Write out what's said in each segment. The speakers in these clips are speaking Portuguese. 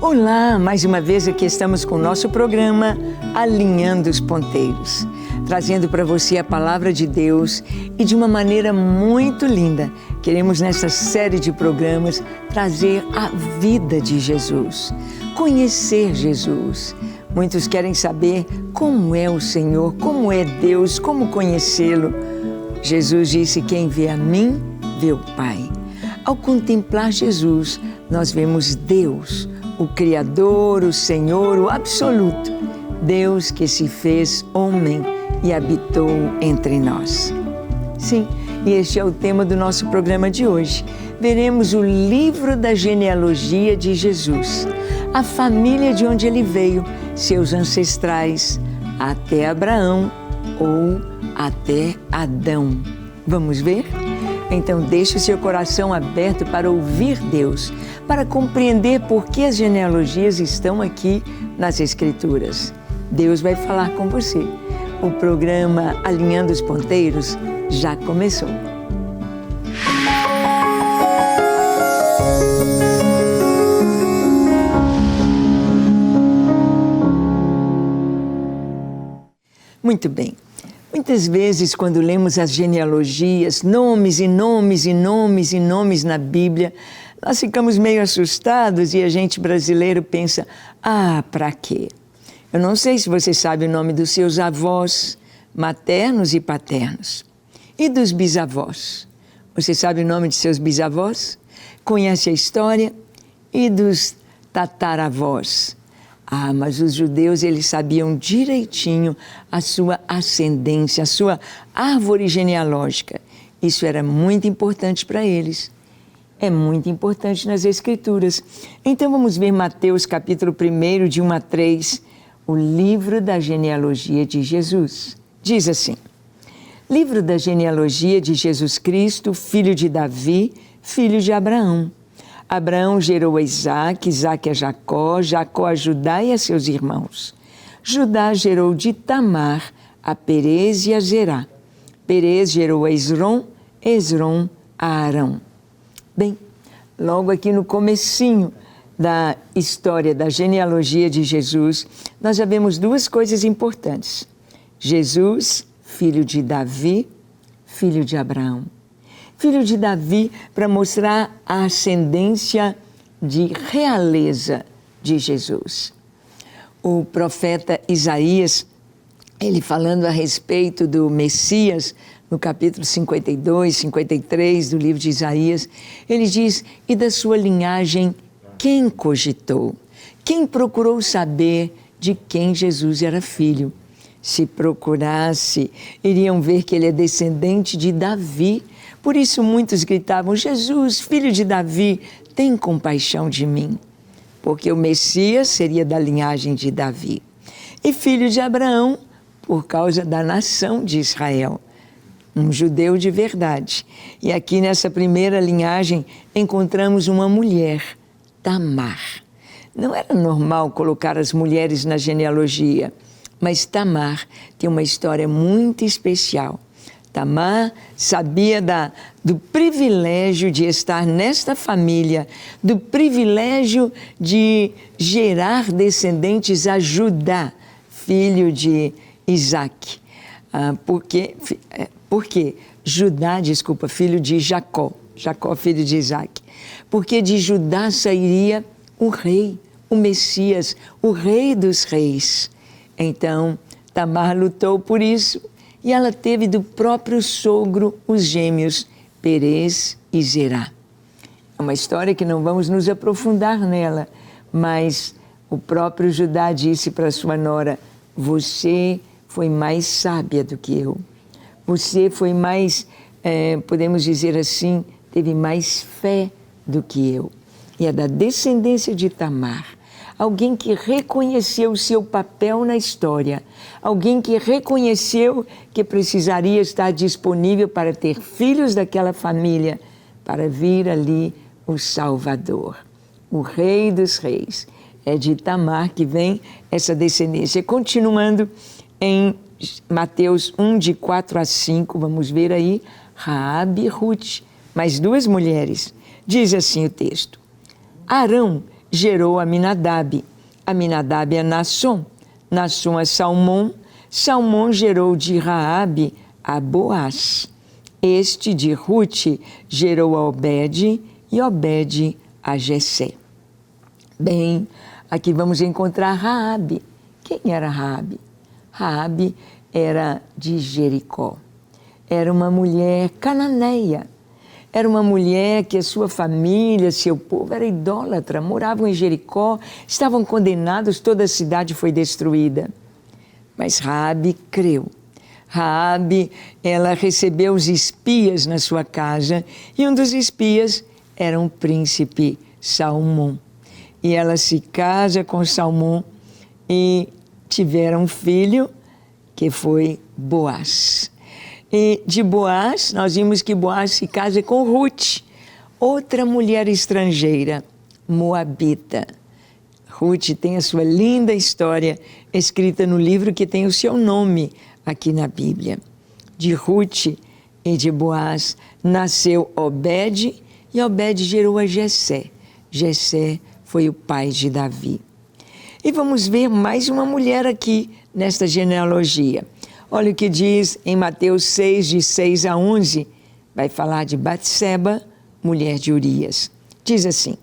Olá, mais uma vez aqui estamos com o nosso programa Alinhando os Ponteiros, trazendo para você a Palavra de Deus e de uma maneira muito linda. Queremos nessa série de programas trazer a vida de Jesus, conhecer Jesus. Muitos querem saber como é o Senhor, como é Deus, como conhecê-lo. Jesus disse: quem vê a mim, vê o Pai. Ao contemplar Jesus, nós vemos Deus, o Criador, o Senhor, o absoluto, Deus que se fez homem e habitou entre nós. Sim, e este é o tema do nosso programa de hoje. Veremos o livro da genealogia de Jesus, a família de onde ele veio, seus ancestrais, até Abraão ou até Adão. Vamos ver? Então deixe o seu coração aberto para ouvir Deus, para compreender por que as genealogias estão aqui nas Escrituras. Deus vai falar com você. O programa Alinhando os Ponteiros já começou. Muito bem. Muitas vezes, quando lemos as genealogias, nomes e nomes e nomes e nomes na Bíblia, nós ficamos meio assustados e a gente brasileiro pensa: ah, para quê? Eu não sei se você sabe o nome dos seus avós, maternos e paternos, e dos bisavós. Você sabe o nome de seus bisavós? Conhece a história? E dos tataravós? Ah, mas os judeus, eles sabiam direitinho a sua ascendência, a sua árvore genealógica. Isso era muito importante para eles. É muito importante nas Escrituras. Então vamos ver Mateus capítulo 1, de 1 a 3, o livro da genealogia de Jesus. Diz assim: livro da genealogia de Jesus Cristo, filho de Davi, filho de Abraão. Abraão gerou a Isaque, Isaque a Jacó, Jacó a Judá e a seus irmãos. Judá gerou de Tamar a Perez e a Zerá. Perez gerou a Esrom, Esrom a Arão. Bem, logo aqui no comecinho da história da genealogia de Jesus, nós já vemos duas coisas importantes. Jesus, filho de Davi, filho de Abraão. Filho de Davi, para mostrar a ascendência de realeza de Jesus. O profeta Isaías, ele falando a respeito do Messias, no capítulo 52, 53 do livro de Isaías, ele diz: e da sua linhagem quem cogitou? Quem procurou saber de quem Jesus era filho? Se procurasse, iriam ver que ele é descendente de Davi. Por isso muitos gritavam: Jesus, filho de Davi, tem compaixão de mim. Porque o Messias seria da linhagem de Davi. E filho de Abraão, por causa da nação de Israel. Um judeu de verdade. E aqui nessa primeira linhagem encontramos uma mulher, Tamar. Não era normal colocar as mulheres na genealogia, mas Tamar tem uma história muito especial. Tamar sabia do privilégio de estar nesta família, do privilégio de gerar descendentes a Judá, filho de Isaque. Porque Judá, filho de Jacó, Jacó, filho de Isaque. Porque de Judá sairia o rei, o Messias, o rei dos reis. Então, Tamar lutou por isso. E ela teve do próprio sogro os gêmeos, Perez e Zerá. É uma história que não vamos nos aprofundar nela, mas o próprio Judá disse para sua nora: você foi mais sábia do que eu. Você foi mais, podemos dizer assim, teve mais fé do que eu. E é da descendência de Tamar. Alguém que reconheceu o seu papel na história, alguém que reconheceu que precisaria estar disponível para ter filhos daquela família, para vir ali o Salvador, o Rei dos Reis. É de Tamar que vem essa descendência. Continuando em Mateus 1, de 4 a 5, vamos ver aí, Raabe e Ruth, mais duas mulheres. Diz assim o texto: Arão gerou Aminadab. Aminadab a Naasson. Naasson a Salmão. Salmão gerou de Raabe a Boaz. Este de Rute gerou a Obed e Obed a Jessé. Bem, aqui vamos encontrar Raabe. Quem era Raabe? Raabe era de Jericó. Era uma mulher cananeia. Era uma mulher que a sua família, seu povo era idólatra, moravam em Jericó, estavam condenados, toda a cidade foi destruída. Mas Raabe creu. Raabe, ela recebeu os espias na sua casa e um dos espias era um príncipe Salmão. E ela se casa com Salmão e tiveram um filho que foi Boaz. E de Boaz, nós vimos que Boaz se casa com Rute, outra mulher estrangeira, moabita. Rute tem a sua linda história escrita no livro que tem o seu nome aqui na Bíblia. De Rute e de Boaz nasceu Obed, e Obed gerou a Jessé. Jessé foi o pai de Davi. E vamos ver mais uma mulher aqui nesta genealogia. Olha o que diz em Mateus 6, de 6 a 11, vai falar de Batseba, mulher de Urias. Diz assim: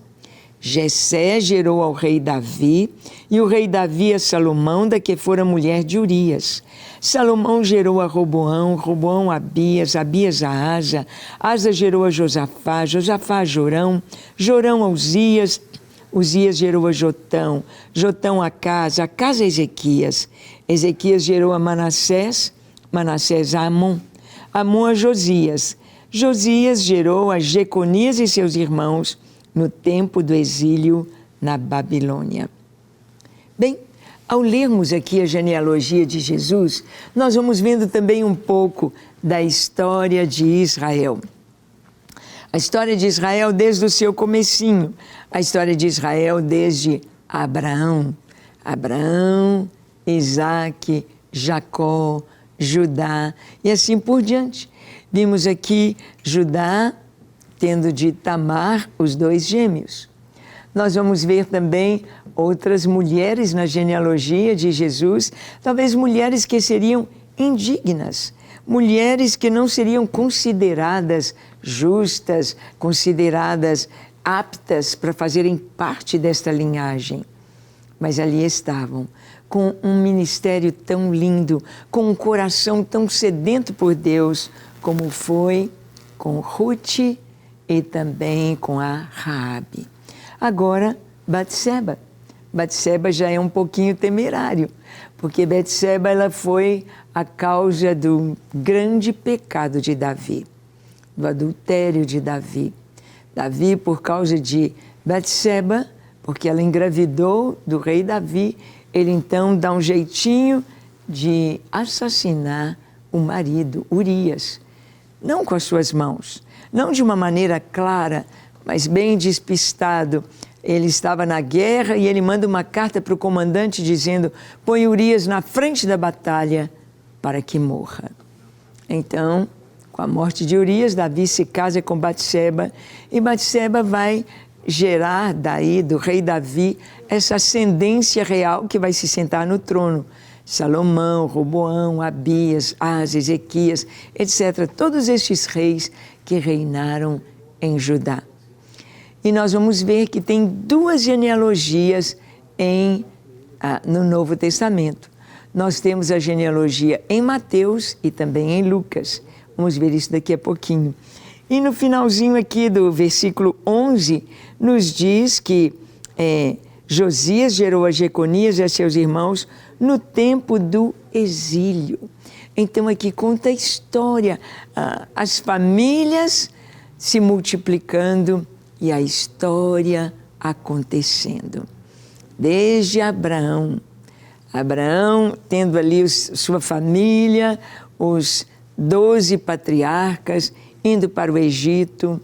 Jessé gerou ao rei Davi, e o rei Davi a Salomão, da que fora mulher de Urias. Salomão gerou a Roboão, Roboão a Abias, Abias a Asa, Asa gerou a Josafá, Josafá a Jorão, Jorão a Uzias, Uzias gerou a Jotão, Jotão a Casa a Ezequias. Ezequias gerou a Manassés, Manassés a Amon, Amon a Josias. Josias gerou a Jeconias e seus irmãos no tempo do exílio na Babilônia. Bem, ao lermos aqui a genealogia de Jesus, nós vamos vendo também um pouco da história de Israel. A história de Israel desde o seu comecinho, a história de Israel desde Abraão, Isaac, Jacó, Judá e assim por diante. Vimos aqui Judá tendo de Tamar os 2 gêmeos. Nós vamos ver também outras mulheres na genealogia de Jesus, talvez mulheres que seriam indignas, mulheres que não seriam consideradas justas, consideradas aptas para fazerem parte desta linhagem. Mas ali estavam, com um ministério tão lindo, com um coração tão sedento por Deus, como foi com Rute e também com a Raabe. Agora, Batseba. Batseba já é um pouquinho temerário, porque Batseba ela foi a causa do grande pecado de Davi, do adultério de Davi. Davi, por causa de Batseba, porque ela engravidou do rei Davi, ele então dá um jeitinho de assassinar o marido, Urias. Não com as suas mãos, não de uma maneira clara, mas bem despistado. Ele estava na guerra e ele manda uma carta para o comandante dizendo: põe Urias na frente da batalha para que morra. Então, com a morte de Urias, Davi se casa com Batseba e Batseba vai gerar daí do rei Davi essa ascendência real que vai se sentar no trono. Salomão, Roboão, Abias, Asa, Ezequias, etc. Todos estes reis que reinaram em Judá. E nós vamos ver que tem 2 genealogias no Novo Testamento. Nós temos a genealogia em Mateus e também em Lucas. Vamos ver isso daqui a pouquinho. E no finalzinho aqui do versículo 11, nos diz que Josias gerou a Jeconias e a seus irmãos no tempo do exílio. Então aqui conta a história, as famílias se multiplicando e a história acontecendo. Desde Abraão tendo ali sua família, os 12 patriarcas indo para o Egito,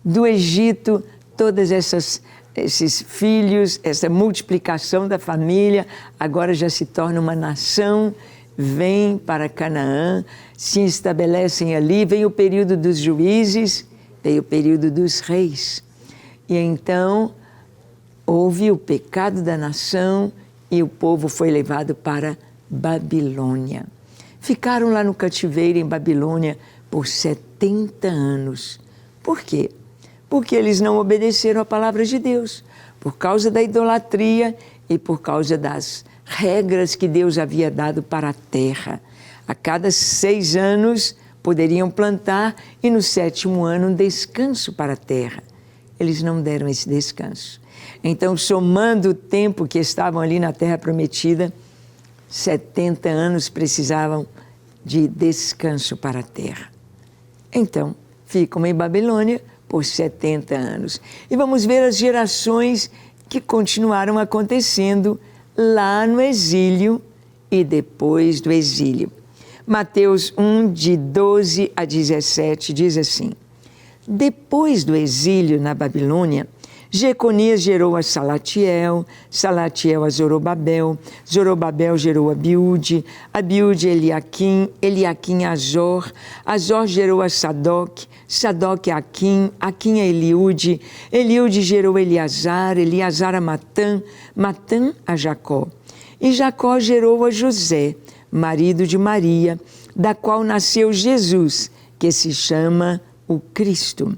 do Egito todas esses filhos, essa multiplicação da família, agora já se torna uma nação, vem para Canaã, se estabelecem ali, vem o período dos juízes, veio o período dos reis. E então houve o pecado da nação e o povo foi levado para Babilônia. Ficaram lá no cativeiro em Babilônia por 70 anos. Por quê? Porque eles não obedeceram à palavra de Deus, por causa da idolatria e por causa das regras que Deus havia dado para a terra. A cada 6 anos poderiam plantar e no 7º ano um descanso para a terra. Eles não deram esse descanso. Então, somando o tempo que estavam ali na terra prometida, 70 anos precisavam de descanso para a terra. Então, ficam em Babilônia por 70 anos. E vamos ver as gerações que continuaram acontecendo lá no exílio e depois do exílio. Mateus 1, de 12 a 17, diz assim: Depois do exílio na Babilônia, Jeconias gerou a Salatiel, Salatiel a Zorobabel, Zorobabel gerou a Abiúde, Abiúde Eliaquim, Eliaquim a Azor, Azor gerou a Sadoc, Sadoc a Aquim, Aquim a Eliúde, Eliúde gerou Eleazar, Eleazar a Matã, Matã a Jacó. E Jacó gerou a José, marido de Maria, da qual nasceu Jesus, que se chama o Cristo.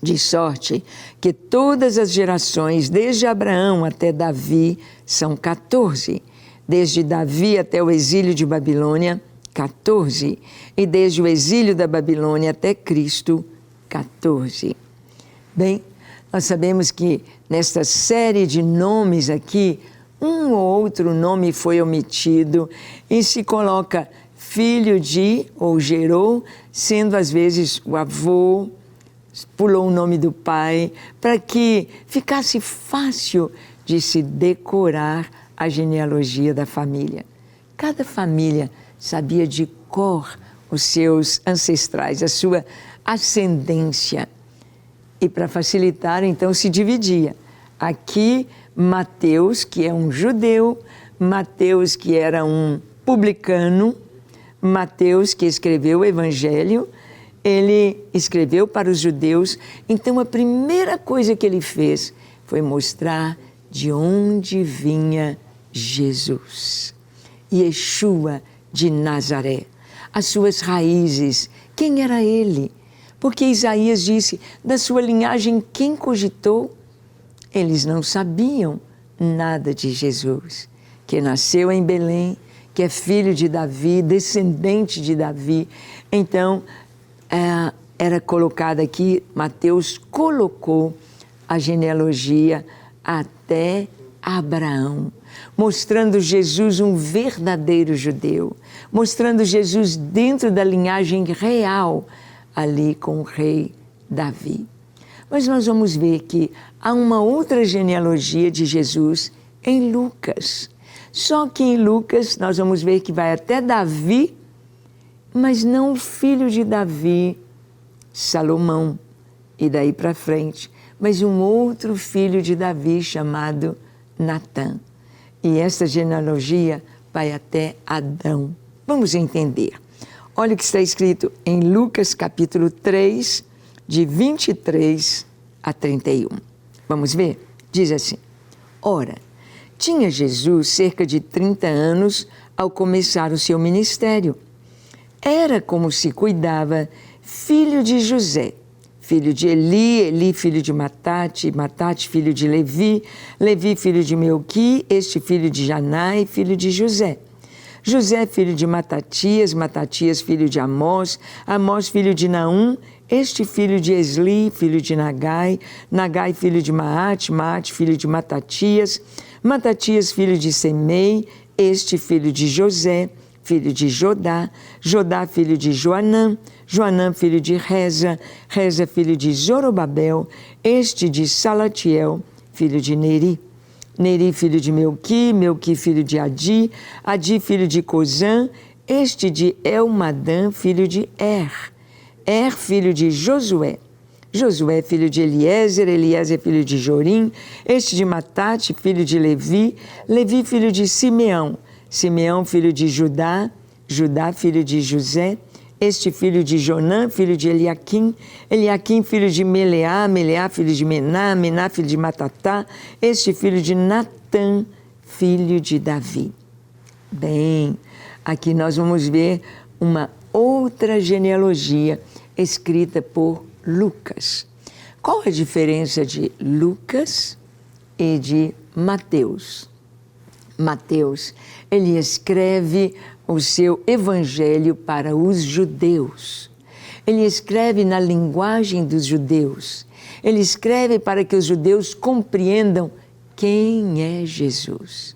De sorte que todas as gerações, desde Abraão até Davi, são 14. Desde Davi até o exílio de Babilônia, 14. E desde o exílio da Babilônia até Cristo, 14. Bem, nós sabemos que nesta série de nomes aqui, um ou outro nome foi omitido e se coloca filho de, ou gerou, sendo às vezes o avô, pulou o nome do pai, para que ficasse fácil de se decorar a genealogia da família. Cada família sabia de cor os seus ancestrais, a sua ascendência. E para facilitar, então, se dividia. Aqui, Mateus, que é um judeu, Mateus, que era um publicano, Mateus, que escreveu o Evangelho, ele escreveu para os judeus. Então, a primeira coisa que ele fez foi mostrar de onde vinha Jesus. Yeshua de Nazaré, as suas raízes. Quem era ele? Porque Isaías disse, da sua linhagem quem cogitou? Eles não sabiam nada de Jesus, que nasceu em Belém, que é filho de Davi, descendente de Davi. Então, era colocada aqui, Mateus colocou a genealogia até Abraão, mostrando Jesus um verdadeiro judeu, mostrando Jesus dentro da linhagem real, ali com o rei Davi. Mas nós vamos ver que há uma outra genealogia de Jesus em Lucas. Só que em Lucas nós vamos ver que vai até Davi, mas não o filho de Davi, Salomão, e daí para frente, mas um outro filho de Davi chamado Natã. E essa genealogia vai até Adão. Vamos entender. Olha o que está escrito em Lucas capítulo 3, de 23 a 31. Vamos ver? Diz assim: Ora, tinha Jesus cerca de 30 anos ao começar o seu ministério. Era como se cuidava, filho de José, filho de Eli, Eli filho de Matate, Matate filho de Levi, Levi filho de Melqui, este filho de Janai, filho de José. José filho de Matatias, Matatias filho de Amós, Amós filho de Naum, este filho de Esli, filho de Nagai, Nagai filho de Maate, Maate filho de Matatias, Matatias filho de Semei, este filho de José, filho de Jodá, Jodá filho de Joanã, Joanã filho de Reza, Reza filho de Zorobabel, este de Salatiel, filho de Neri, Neri filho de Melqui, Melqui filho de Adi, Adi filho de Cozã, este de Elmadã, filho de Er filho de Josué, Josué filho de Eliezer, Eliezer filho de Jorim, este de Matate, filho de Levi, Levi filho de Simeão, Simeão filho de Judá, Judá filho de José, este filho de Jonã, filho de Eliaquim, Eliaquim, filho de Meleá, Meleá, filho de Mená, Mená, filho de Matatá, este filho de Natã, filho de Davi. Bem, aqui nós vamos ver uma outra genealogia escrita por Lucas. Qual a diferença de Lucas e de Mateus? Mateus, ele escreve o seu evangelho para os judeus. Ele escreve na linguagem dos judeus. Ele escreve para que os judeus compreendam quem é Jesus.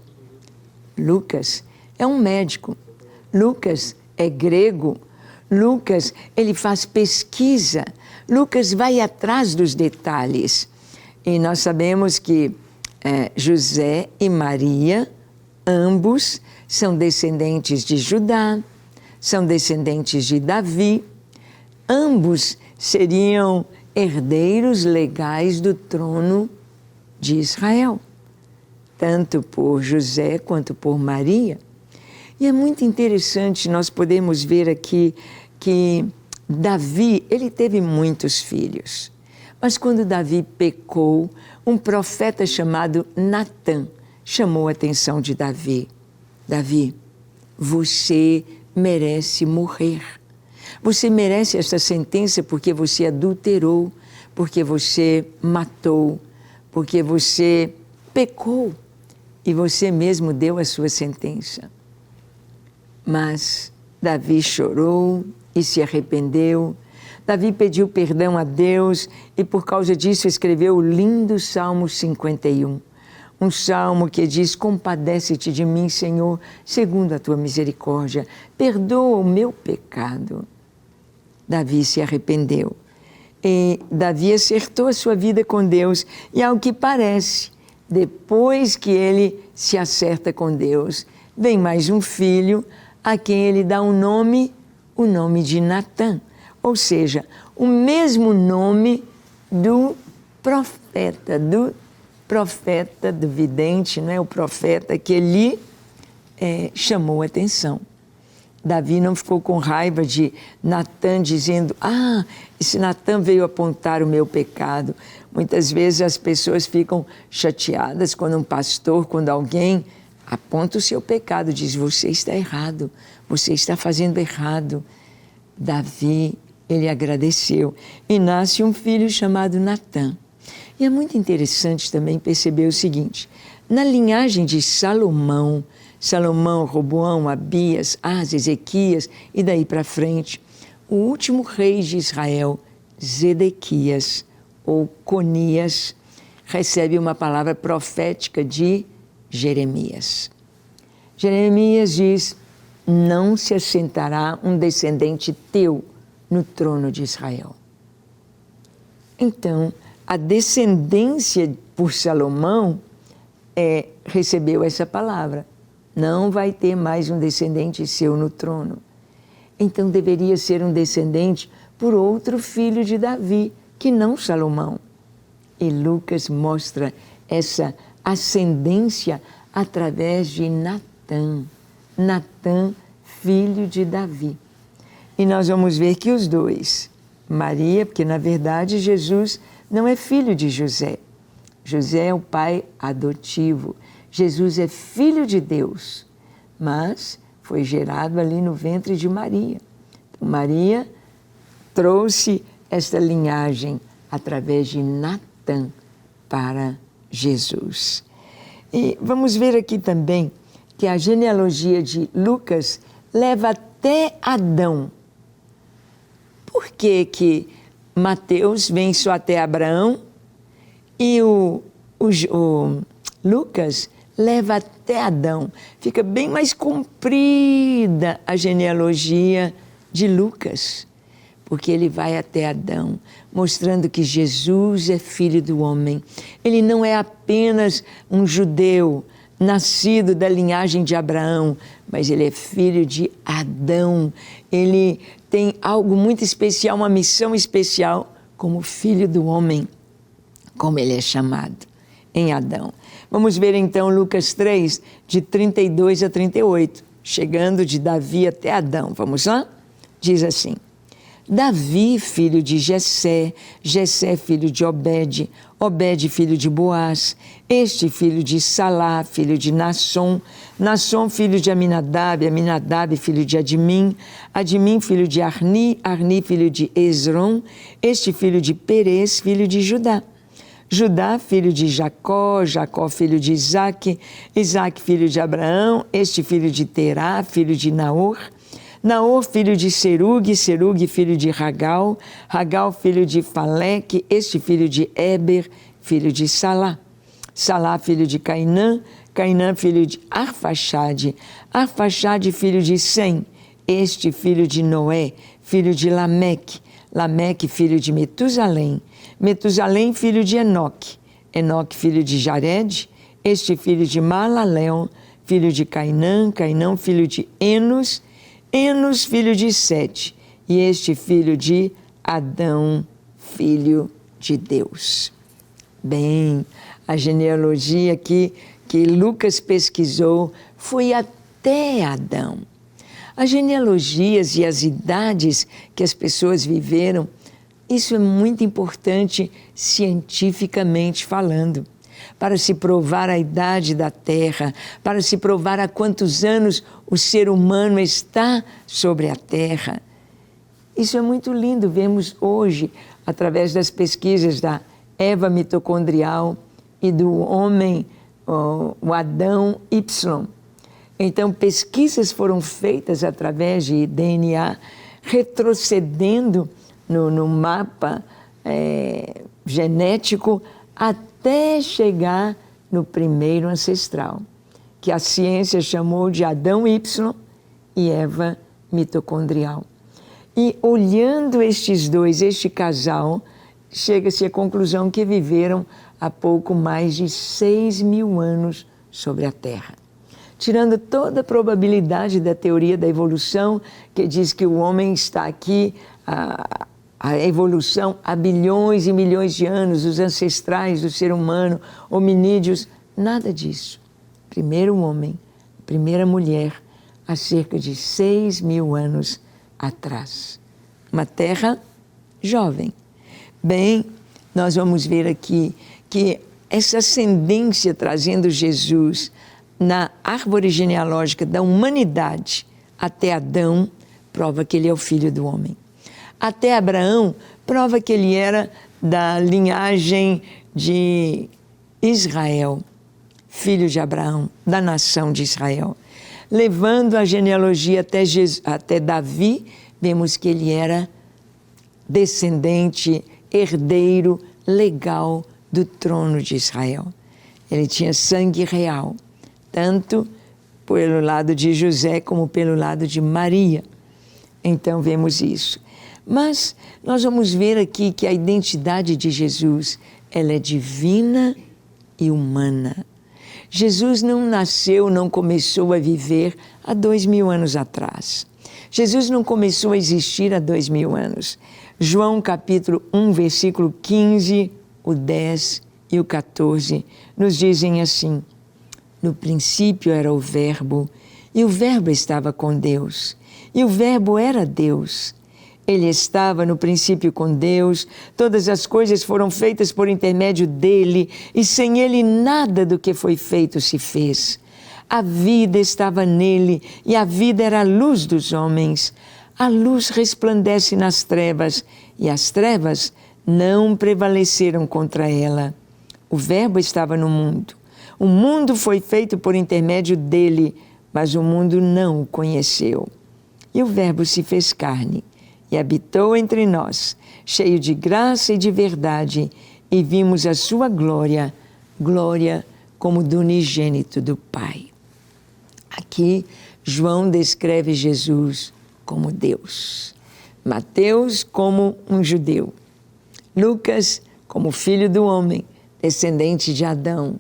Lucas é um médico. Lucas é grego. Lucas, ele faz pesquisa. Lucas vai atrás dos detalhes. E nós sabemos que José e Maria, ambos são descendentes de Judá, são descendentes de Davi. Ambos seriam herdeiros legais do trono de Israel, tanto por José quanto por Maria. E é muito interessante nós podemos ver aqui que Davi, ele teve muitos filhos. Mas quando Davi pecou, um profeta chamado Natã chamou a atenção de Davi. Davi, você merece morrer. Você merece esta sentença porque você adulterou, porque você matou, porque você pecou e você mesmo deu a sua sentença. Mas Davi chorou e se arrependeu. Davi pediu perdão a Deus e por causa disso escreveu o lindo Salmo 51. Um salmo que diz: compadece-te de mim, Senhor, segundo a tua misericórdia. Perdoa o meu pecado. Davi se arrependeu. E Davi acertou a sua vida com Deus. E ao que parece, depois que ele se acerta com Deus, vem mais um filho a quem ele dá um nome, o nome de Natã. Ou seja, o mesmo nome do profeta, do vidente, né? O profeta que ele chamou a atenção. Davi não ficou com raiva de Natã, dizendo: esse Natã veio apontar o meu pecado. Muitas vezes as pessoas ficam chateadas quando um pastor, quando alguém aponta o seu pecado, diz: você está errado, você está fazendo errado. Davi, ele agradeceu e nasce um filho chamado Natã. E é muito interessante também perceber o seguinte: na linhagem de Salomão, Roboão, Abias, Asa, Ezequias e daí para frente, o último rei de Israel, Zedequias ou Conias, recebe uma palavra profética de Jeremias. Jeremias diz: não se assentará um descendente teu no trono de Israel. Então, a descendência por Salomão recebeu essa palavra. Não vai ter mais um descendente seu no trono. Então deveria ser um descendente por outro filho de Davi, que não Salomão. E Lucas mostra essa ascendência através de Natã. Natã, filho de Davi. E nós vamos ver que os dois, Maria, porque na verdade Jesus não é filho de José. José é o pai adotivo. Jesus é filho de Deus, mas foi gerado ali no ventre de Maria. Então, Maria trouxe esta linhagem através de Natã para Jesus. E vamos ver aqui também que a genealogia de Lucas leva até Adão. Por que Mateus vem só até Abraão e o Lucas leva até Adão? Fica bem mais comprida a genealogia de Lucas, porque ele vai até Adão, mostrando que Jesus é filho do homem. Ele não é apenas um judeu nascido da linhagem de Abraão, mas ele é filho de Adão. Ele tem algo muito especial, uma missão especial como filho do homem, como ele é chamado em Adão. Vamos ver então Lucas 3, de 32 a 38, chegando de Davi até Adão. Vamos lá? Diz assim: Davi, filho de Jessé, Jessé, filho de Obed, Obed, filho de Boaz, este filho de Salá, filho de Nasson, Nasson, filho de Aminadab, Aminadab, filho de Admim, Admim, filho de Arni, Arni, filho de Esrom, este filho de Perez, filho de Judá. Judá, filho de Jacó, Jacó, filho de Isaque, Isaque, filho de Abraão, este filho de Terá, filho de Naor, Naor, filho de Serugue, Serugue, filho de Ragal, Ragal, filho de Faleque, este filho de Eber, filho de Salá, Salá, filho de Cainã, Cainã, filho de Arfaxade, Arfaxade, filho de Sem, este filho de Noé, filho de Lameque, Lameque, filho de Metusalém, Metusalém, filho de Enoque, Enoque, filho de Jared, este filho de Malaleel, filho de Cainã, Cainã, filho de Enos, Enos, filho de Sete, e este filho de Adão, filho de Deus. Bem, a genealogia aqui que Lucas pesquisou foi até Adão. As genealogias e as idades que as pessoas viveram, isso é muito importante cientificamente falando, para se provar a idade da Terra, para se provar há quantos anos o ser humano está sobre a Terra. Isso é muito lindo, vemos hoje, através das pesquisas da Eva mitocondrial e do homem, o Adão Y. Então, pesquisas foram feitas através de DNA, retrocedendo no mapa genético até chegar no primeiro ancestral, que a ciência chamou de Adão Y e Eva mitocondrial. E olhando estes dois, este casal, chega-se à conclusão que viveram há pouco mais de 6.000 anos sobre a Terra. Tirando toda a probabilidade da teoria da evolução, que diz que o homem está aqui, a evolução há bilhões e milhões de anos, os ancestrais do ser humano, hominídeos, nada disso. Primeiro homem, primeira mulher, há cerca de 6.000 anos atrás. Uma terra jovem. Bem, nós vamos ver aqui que essa ascendência trazendo Jesus na árvore genealógica da humanidade até Adão, prova que ele é o filho do homem. Até Abraão, prova que ele era da linhagem de Israel, filho de Abraão, da nação de Israel. Levando a genealogia até Davi, vemos que ele era descendente, herdeiro legal do trono de Israel. Ele tinha sangue real, tanto pelo lado de José como pelo lado de Maria. Então vemos isso. Mas nós vamos ver aqui que a identidade de Jesus, ela é divina e humana. Jesus não nasceu, não começou a viver há 2.000 anos atrás. Jesus não começou a existir há 2.000 anos. João capítulo 1, versículo 15, o 10 e o 14, nos dizem assim: no princípio era o Verbo, e o Verbo estava com Deus, e o Verbo era Deus. Ele estava no princípio com Deus, todas as coisas foram feitas por intermédio dele, e sem ele nada do que foi feito se fez. A vida estava nele, e a vida era a luz dos homens. A luz resplandece nas trevas, e as trevas não prevaleceram contra ela. O Verbo estava no mundo. O mundo foi feito por intermédio dele, mas o mundo não o conheceu. E o Verbo se fez carne e habitou entre nós, cheio de graça e de verdade, e vimos a sua glória, glória como do unigênito do Pai. Aqui, João descreve Jesus como Deus, Mateus como um judeu, Lucas como filho do homem, descendente de Adão,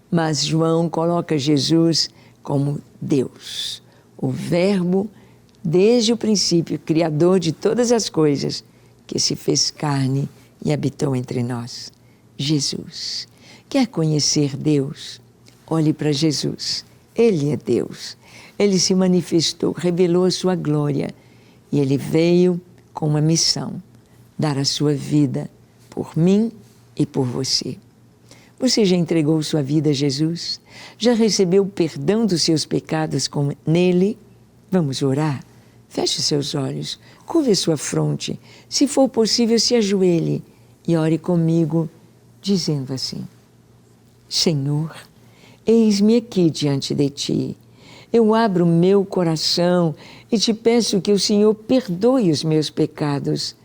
mas João coloca Jesus como Deus, o Verbo desde o princípio, Criador de todas as coisas, que se fez carne e habitou entre nós. Jesus. Quer conhecer Deus? Olhe para Jesus. Ele é Deus. Ele se manifestou, revelou a sua glória. E Ele veio com uma missão: dar a sua vida por mim e por você. Você já entregou sua vida a Jesus? Já recebeu o perdão dos seus pecados nele? Vamos orar? Feche seus olhos, curve a sua fronte. Se for possível, se ajoelhe e ore comigo, dizendo assim: Senhor, eis-me aqui diante de Ti. Eu abro o meu coração e te peço que o Senhor perdoe os meus pecados.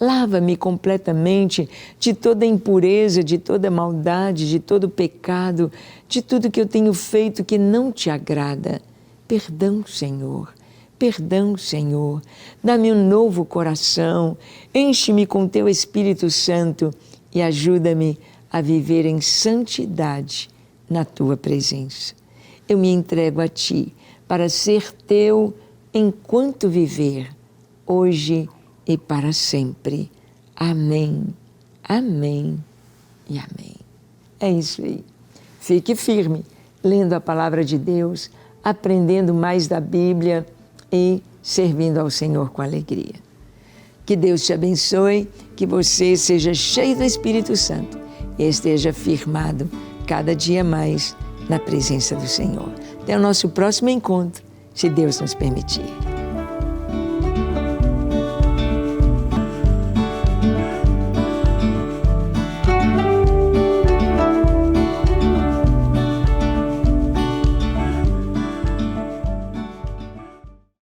Lava-me completamente de toda impureza, de toda maldade, de todo pecado, de tudo que eu tenho feito que não te agrada. Perdão, Senhor. Perdão, Senhor. Dá-me um novo coração. Enche-me com Teu Espírito Santo e ajuda-me a viver em santidade na Tua presença. Eu me entrego a Ti para ser Teu enquanto viver, hoje e para sempre. Amém, amém e amém. É isso aí. Fique firme, lendo a palavra de Deus, aprendendo mais da Bíblia e servindo ao Senhor com alegria. Que Deus te abençoe, que você seja cheio do Espírito Santo e esteja firmado cada dia mais na presença do Senhor. Até o nosso próximo encontro, se Deus nos permitir.